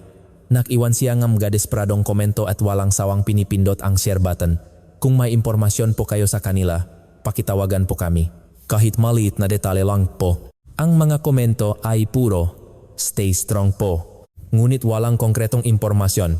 Nakiwan siya ng mga desperadong komento at walang sawang pinipindot ang share button. Kung may impormasyon po kayo sa kanila, pakitawagan po kami. Kahit maliit na detalye lang po. Ang mga komento ay puro, "Stay strong po. ngunit walang konkretong impormasyon.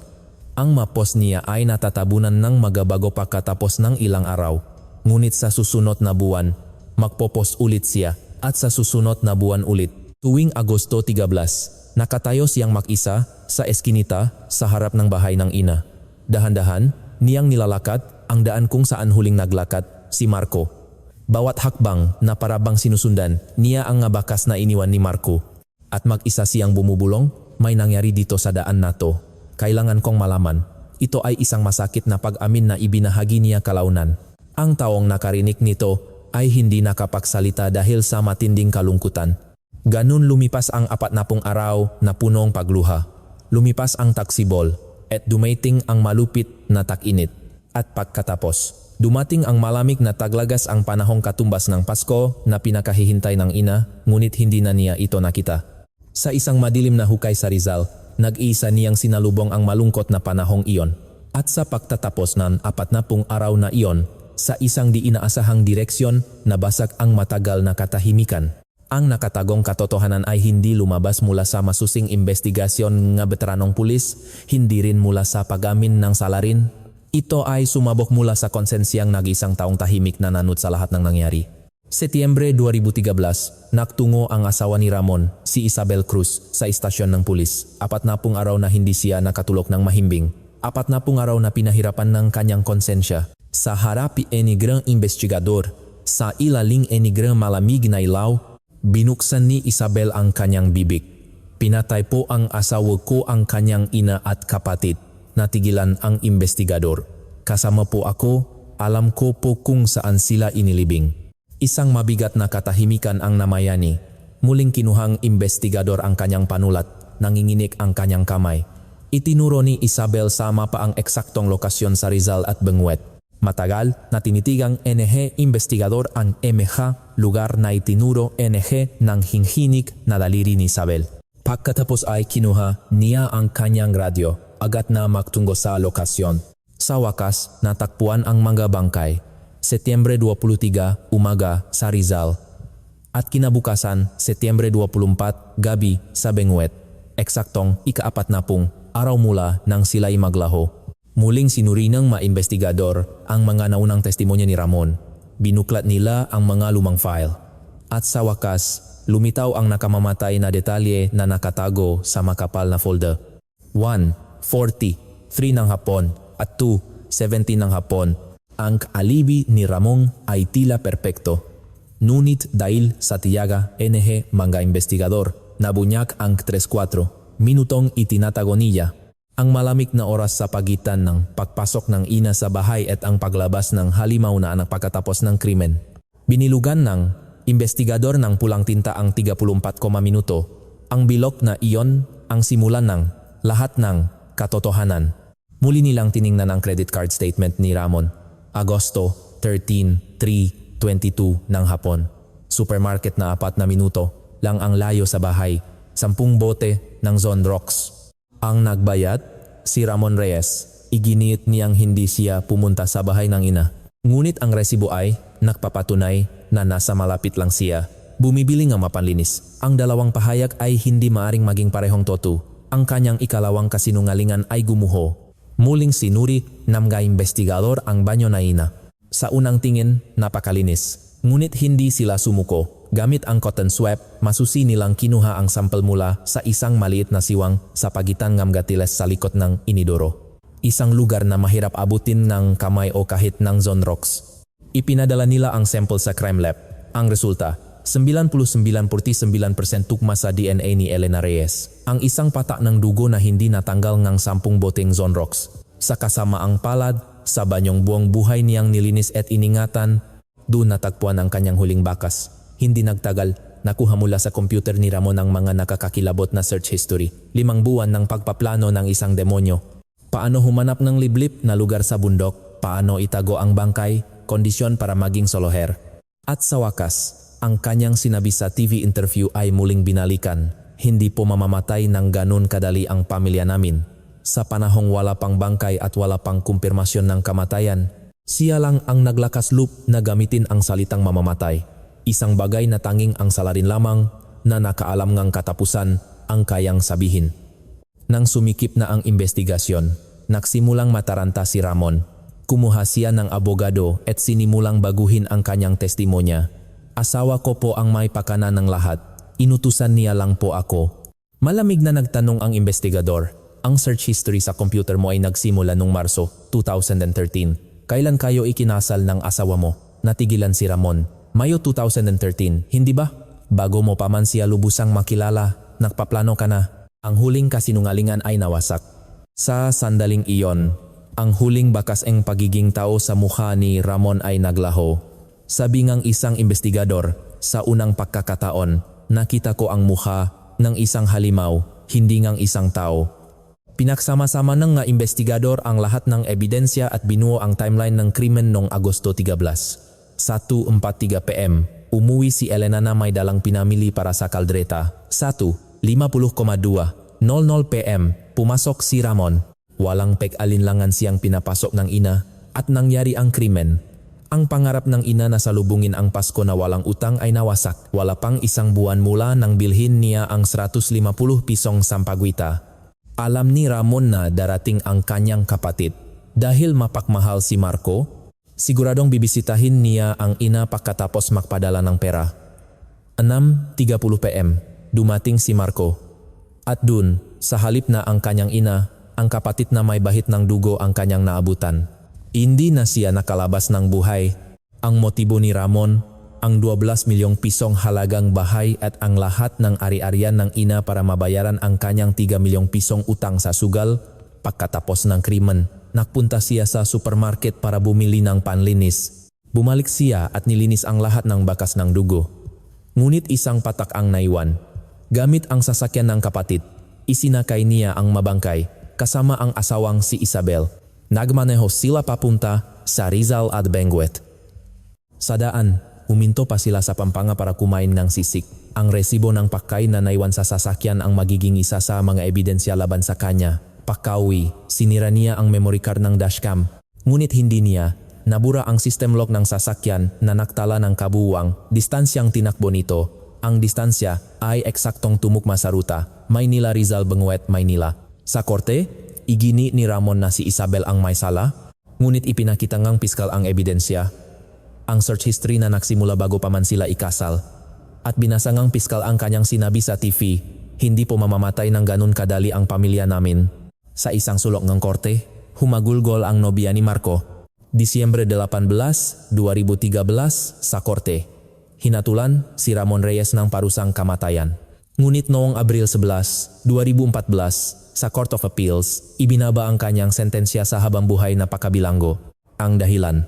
Ang mapos niya ay natatabunan ng magabago pagkatapos ng ilang araw. Ngunit sa susunod na buwan, magpopos ulit siya at sa susunod na buwan ulit. Tuwing Agosto 13, nakatayo siyang mag-isa sa eskinita sa harap ng bahay ng ina. Dahan-dahan, niyang nilalakad ang daan kung saan huling naglakad si Marco. Bawat hakbang na parabang sinusundan, niya ang bakas na iniwan ni Marco. At mag-isa siyang bumubulong, may nangyari dito sa daan na to. Kailangan kong malaman. Ito ay isang masakit na pag-amin na ibinahagi niya kalaunan. Ang taong nakarinig nito ay hindi nakapagsalita dahil sa matinding kalungkutan. Ganun lumipas ang 40 araw na punong pagluha. Lumipas ang taksibol at dumating ang malupit na tag-init. At pagkatapos, dumating ang malamig na taglagas ang panahong katumbas ng Pasko na pinakahihintay ng ina, ngunit hindi na niya ito nakita. Sa isang madilim na hukay sa Rizal, nag-iisa niyang sinalubong ang malungkot na panahong iyon. At sa pagtatapos ng 40 araw na iyon, sa isang di inaasahang direksyon, nabasag ang matagal na katahimikan. Ang nakatagong katotohanan ay hindi lumabas mula sa masusing investigasyon ng veteranong pulis, hindi rin mula sa pag-amin ng salarin. Ito ay sumabok mula sa konsensyang nag-isang taong tahimik na nanut sa lahat ng nangyari. Setyembre 2013, nagtungo ang asawa ni Ramon, si Isabel Cruz, sa istasyon ng pulis. 40 araw na hindi siya nakatulog ng mahimbing. 40 araw na pinahirapan ng kanyang konsensya. Sa harap ni Grand Investigador, sa ilaling ni Grand malamig na ilaw, binuksan ni Isabel ang kanyang bibig. Pinatay po ang asawa ko ang kanyang ina at kapatid. Natigilan ang investigador. Kasama po ako, alam ko po kung saan sila inilibing. Isang mabigat na katahimikan ang namayani. Muling kinuhang investigador ang kanyang panulat, nanginginig ang kanyang kamay. Itinuro ni Isabel sa mapa ang eksaktong lokasyon sa Rizal at Benguet. Matagal na tinitigang NG investigador ang MH, lugar na itinuro NG ng hinghinik na daliri ni Isabel. Pagkatapos ay kinuha niya ang kanyang radyo, agad na magtungo sa lokasyon. Sa wakas, natakpuan ang mga bangkay. Setyembre 23, umaga sa Rizal. At kinabukasan, Setyembre 24, gabi sa Benguet. Eksaktong ika-40 araw mula nang sila'y maglaho. Muling sinuri ng mga investigador ang mga naunang testimonya ni Ramon. Binuklat nila ang mga lumang file. At sa wakas, lumitaw ang nakamamatay na detalye na nakatago sa makapal na folder. 1:40, 3 ng hapon at 2:17 ng hapon. Ang alibi ni Ramon ay tila perpekto. Ngunit dahil sa tiyaga NG mga investigador, nabunyak ang 3-4 minutong itinatago niya. Ang malamig na oras sa pagitan ng pagpasok ng ina sa bahay at ang paglabas ng halimaw na anak pagkatapos ng krimen. Binilugan ng investigador ng pulang tinta ang 34 minuto. Ang bilog na iyon ang simulan ng lahat ng katotohanan. Muli nilang tiningnan ang credit card statement ni Ramon. Agosto 13, 3:22 ng hapon. Supermarket na 4 na minuto lang ang layo sa bahay. 10 bote ng Zonrox. Ang nagbayad, si Ramon Reyes. Iginiit niyang hindi siya pumunta sa bahay ng ina. Ngunit ang resibo ay nagpapatunay na nasa malapit lang siya. Bumibili ng mapanlinis. Ang dalawang pahayag ay hindi maaring maging parehong totoo. Ang kanyang ikalawang kasinungalingan ay gumuho. Muling sinuri ng mga investigador ang banyo na ina. Sa unang tingin, napakalinis. Ngunit hindi sila sumuko. Gamit ang cotton swab, masusi nilang kinuha ang sampel mula sa isang maliit na siwang sa pagitan ng gatiles sa likod ng inidoro. Isang lugar na mahirap abutin ng kamay o kahit ng Zonrox. Ipinadala nila ang sample sa crime lab. Ang resulta, 99.49% tugma sa DNA ni Elena Reyes. Ang isang patak ng dugo na hindi natanggal ng 10 boteng Zonrox. Sa kasamaang palad, sa banyong buong buhay niyang nilinis at iningatan, doon natagpuan ang kanyang huling bakas. Hindi nagtagal, nakuha mula sa computer ni Ramon ang mga nakakakilabot na search history. 5 buwan ng pagpaplano ng isang demonyo. Paano humanap ng liblib na lugar sa bundok? Paano itago ang bangkay? Kondisyon para maging soloher. At sa wakas, ang kanyang sinabi sa TV interview ay muling binalikan. Hindi po mamamatay ng ganun kadali ang pamilya namin. Sa panahong wala pang bangkay at wala pang kumpirmasyon ng kamatayan, siya lang ang naglakas loob na gamitin ang salitang mamamatay. Isang bagay na tanging ang salarin lamang na nakaalam ngang katapusan ang kayang sabihin. Nang sumikip na ang investigasyon, nagsimulang mataranta si Ramon. Kumuha siya ng abogado at sinimulang baguhin ang kanyang testimonya. Asawa ko po ang may pakana ng lahat. Inutusan niya lang po ako. Malamig na nagtanong ang investigador. Ang search history sa computer mo ay nagsimula noong Marso 2013. Kailan kayo ikinasal ng asawa mo? Natigilan si Ramon. Mayo 2013, hindi ba? Bago mo pa man siya lubusang makilala, nagpaplano ka na. Ang huling kasinungalingan ay nawasak. Sa sandaling iyon, ang huling bakas ng pagiging tao sa mukha ni Ramon ay naglaho. Sabi ngang isang investigador, sa unang pagkakataon, nakita ko ang mukha ng isang halimaw, hindi ngang isang tao. Pinagsama-sama ng nga investigador ang lahat ng ebidensya at binuo ang timeline ng krimen noong Agosto 13. 1:43 PM, umuwi si Elena na may dalang pinamili para sa kaldreta. 1:50,2:00 PM, pumasok si Ramon. Walang pag-alinlangan siyang pinapasok ng ina at nangyari ang krimen. Ang pangarap ng ina na salubungin ang Pasko na walang utang ay nawasak. Wala pang isang buwan mula nang bilhin niya ang 150 pisong sampagwita. Alam ni Ramon na darating ang kanyang kapatid. Dahil mapakmahal si Marco, siguradong bibisitahin niya ang ina pagkatapos magpadala ng pera. 6:30 PM, dumating si Marco. At dun, sa halip na ang kanyang ina, ang kapatid na may bahit ng dugo ang kanyang naabutan. Hindi na siya nakalabas ng buhay. Ang motibo ni Ramon, ang 12 milyong pisong halagang bahay at ang lahat ng ari-arian ng ina para mabayaran ang kanyang 3 milyong pisong utang sa sugal. Pagkatapos ng krimen, nagpunta siya sa supermarket para bumili ng panlinis. Bumalik siya at nilinis ang lahat ng bakas ng dugo. Ngunit isang patak ang naiwan. Gamit ang sasakyan ng kapatid, isinakay niya ang mabangkay kasama ang asawang si Isabel. Nagmaneho sila papunta sa Rizal at Benguet. Sa daan, huminto pa sila sa Pampanga para kumain ng sisig. Ang resibo ng pagkain na naiwan sa sasakyan ang magiging isa sa mga ebidensya laban sa kanya. Pagkauwi, sinira niya ang memory card ng dashcam. Ngunit hindi niya. Nabura ang system lock ng sasakyan na naktala ng kabuuang distansyang tinakbo nito. Ang distansya ay eksaktong tumugma sa ruta, Maynila Rizal Benguet, Maynila. Sa korte, igini ni Ramon na si Isabel ang may sala, ngunit ipinakita ngang piskal ang ebidensya. Ang search history na nagsimula bago pa man sila ikasal. At binasa ngang piskal ang kanyang sinabi sa TV, hindi po mamamatay ng ganun kadali ang pamilya namin. Sa isang sulok ng korte, humagulgol ang nobya ni Marco. Disyembre 18, 2013 sa korte. Hinatulan si Ramon Reyes ng parusang kamatayan. Ngunit noong Abril 11, 2014 sa Court of Appeals, ibinaba ang kanyang sentensya sa habambuhay na pakabilanggo. Ang dahilan,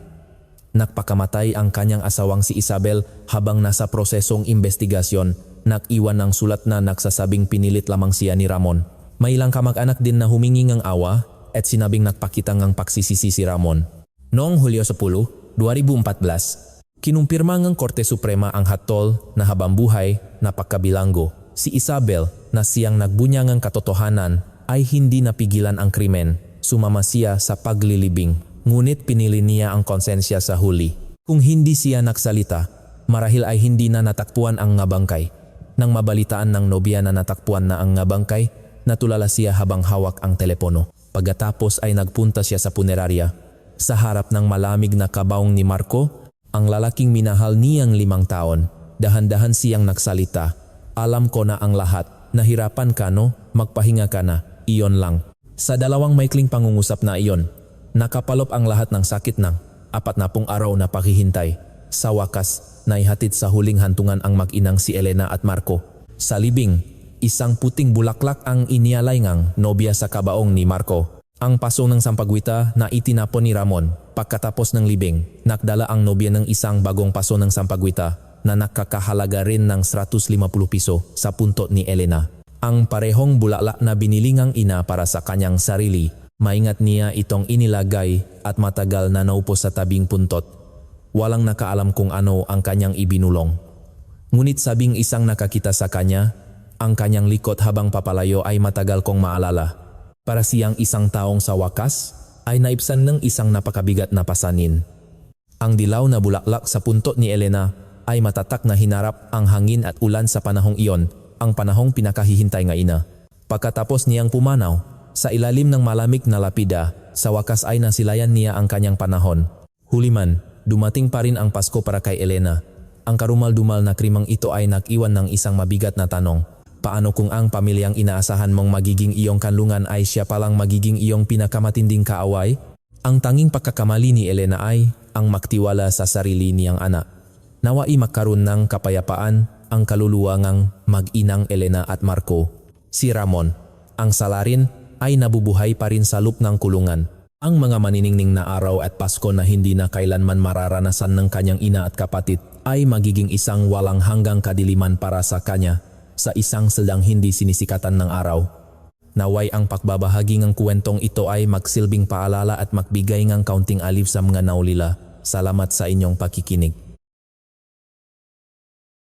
nagpakamatay ang kanyang asawang si Isabel habang nasa prosesong investigasyon, nag-iwan ng sulat na nagsasabing pinilit lamang siya ni Ramon. May ilang kamag-anak din na humingi ng awa at sinabing nagpakita ng pagsisisi si Ramon. Noong Hulyo 10, 2014, kinumpirma ng Korte Suprema ang hatol na habambuhay na pagkabilanggo. Si Isabel na siyang nagbunyangang katotohanan ay hindi napigilan ang krimen. Sumama siya sa paglilibing, ngunit pinili niya ang konsensya sa huli. Kung hindi siya nagsalita, marahil ay hindi na natakpuan ang ngabangkay. Nang mabalitaan ng nobya na natakpuan na ang ngabangkay, natulala siya habang hawak ang telepono. Pagkatapos ay nagpunta siya sa punerarya. Sa harap ng malamig na kabaong ni Marco, ang lalaking minahal niyang 5 taon, dahan-dahan siyang nagsalita. Alam ko na ang lahat, nahirapan ka no, magpahinga ka na, iyon lang. Sa 2 maikling pangungusap na iyon, nakapalop ang lahat ng sakit ng 40 araw na paghihintay. Sa wakas, naihatid sa huling hantungan ang mag-inang si Elena at Marco. Sa libing, isang puting bulaklak ang inialay ngang nobya sa kabaong ni Marco. Ang paso ng sampagwita na itinapon ni Ramon. Pagkatapos ng libing, nakdala ang nobya ng isang bagong paso ng sampagwita na nakakahalaga rin ng 150 piso sa puntot ni Elena. Ang parehong bulaklak na binilingang ina para sa kanyang sarili, maingat niya itong inilagay at matagal na naupos sa tabing puntot. Walang nakaalam kung ano ang kanyang ibinulong. Ngunit sabing isang nakakita sa kanya, ang kanyang likod habang papalayo ay matagal kong maalala. Para siyang isang taong sa wakas ay naibsan ng isang napakabigat na pasanin. Ang dilaw na bulaklak sa puntot ni Elena ay matatak na hinarap ang hangin at ulan sa panahong iyon, ang panahong pinakahihintay nga ina. Pagkatapos niyang pumanaw, sa ilalim ng malamig na lapida, sa wakas ay nasilayan niya ang kanyang panahon. Huliman, dumating pa rin ang Pasko para kay Elena. Ang karumal-dumal na krimang ito ay nag-iwan ng isang mabigat na tanong. Paano kung ang pamilyang inaasahan mong magiging iyong kanlungan ay siya palang magiging iyong pinakamatinding kaaway? Ang tanging pagkakamali ni Elena ay ang magtiwala sa sarili niyang anak. Nawai magkaroon ng kapayapaan ang kaluluwa ng mag-inang Elena at Marco. Si Ramon, ang salarin, ay nabubuhay pa rin sa loop ng kulungan. Ang mga maniningning na araw at Pasko na hindi na kailanman mararanasan ng kanyang ina at kapatid ay magiging isang walang hanggang kadiliman para sa kanya sa isang seldang hindi sinisikatan ng araw. Naway ang pagbabahagi ng kwentong ito ay magsilbing paalala at magbigay ng kaunting alib sa mga naulila. Salamat sa inyong pakikinig.